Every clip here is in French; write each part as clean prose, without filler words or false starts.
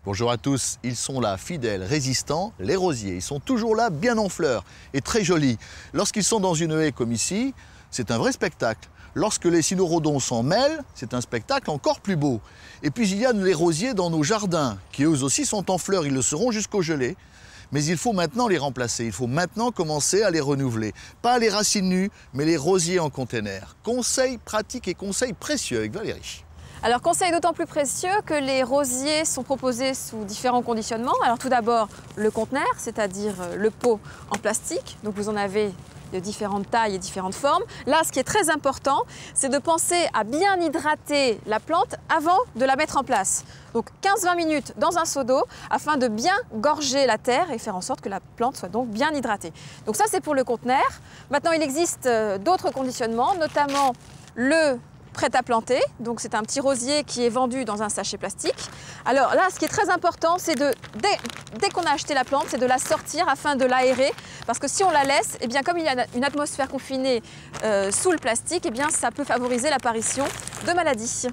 Bonjour à tous, ils sont là, fidèles, résistants, les rosiers. Ils sont toujours là, bien en fleurs et très jolis. Lorsqu'ils sont dans une haie comme ici, c'est un vrai spectacle. Lorsque les cynorrhodons s'en mêlent, c'est un spectacle encore plus beau. Et puis il y a les rosiers dans nos jardins, qui eux aussi sont en fleurs, ils le seront jusqu'au gelée. Mais il faut maintenant les remplacer, il faut maintenant commencer à les renouveler. Pas les racines nues, mais les rosiers en container. Conseils pratiques et conseils précieux avec Valérie. Alors, conseil d'autant plus précieux que les rosiers sont proposés sous différents conditionnements. Alors, tout d'abord, le conteneur, c'est-à-dire le pot en plastique. Donc, vous en avez de différentes tailles et différentes formes. Là, ce qui est très important, c'est de penser à bien hydrater la plante avant de la mettre en place. Donc, 15-20 minutes dans un seau d'eau afin de bien gorger la terre et faire en sorte que la plante soit donc bien hydratée. Donc, ça, c'est pour le conteneur. Maintenant, il existe d'autres conditionnements, notamment le prêt à planter, donc c'est un petit rosier qui est vendu dans un sachet plastique. Alors là, ce qui est très important, c'est dès qu'on a acheté la plante, c'est de la sortir afin de l'aérer, parce que si on la laisse, eh bien, comme il y a une atmosphère confinée sous le plastique, eh bien, ça peut favoriser l'apparition de maladies.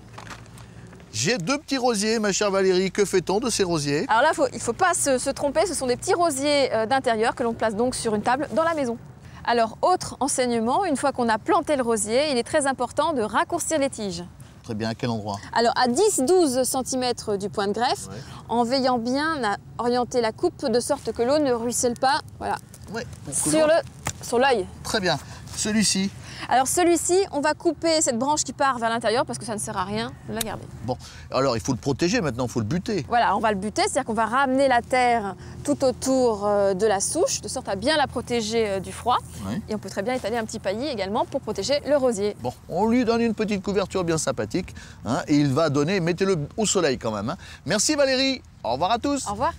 J'ai deux petits rosiers, ma chère Valérie. Que fait-on de ces rosiers? Alors là, il ne faut pas se tromper, ce sont des petits rosiers d'intérieur que l'on place donc sur une table dans la maison. Alors, autre enseignement, une fois qu'on a planté le rosier, il est très important de raccourcir les tiges. Très bien, à quel endroit? Alors, à 10-12 cm du point de greffe, en veillant bien à orienter la coupe de sorte que l'eau ne ruisselle pas, voilà, sur l'œil. Très bien. Celui-ci? Alors celui-ci, on va couper cette branche qui part vers l'intérieur parce que ça ne sert à rien de la garder. Bon, alors il faut le protéger maintenant, il faut le buter. Voilà, on va le buter, c'est-à-dire qu'on va ramener la terre tout autour de la souche, de sorte à bien la protéger du froid. Oui. Et on peut très bien étaler un petit paillis également pour protéger le rosier. Bon, on lui donne une petite couverture bien sympathique, hein, et il va donner, mettez-le au soleil quand même. Hein. Merci Valérie, au revoir à tous. Au revoir.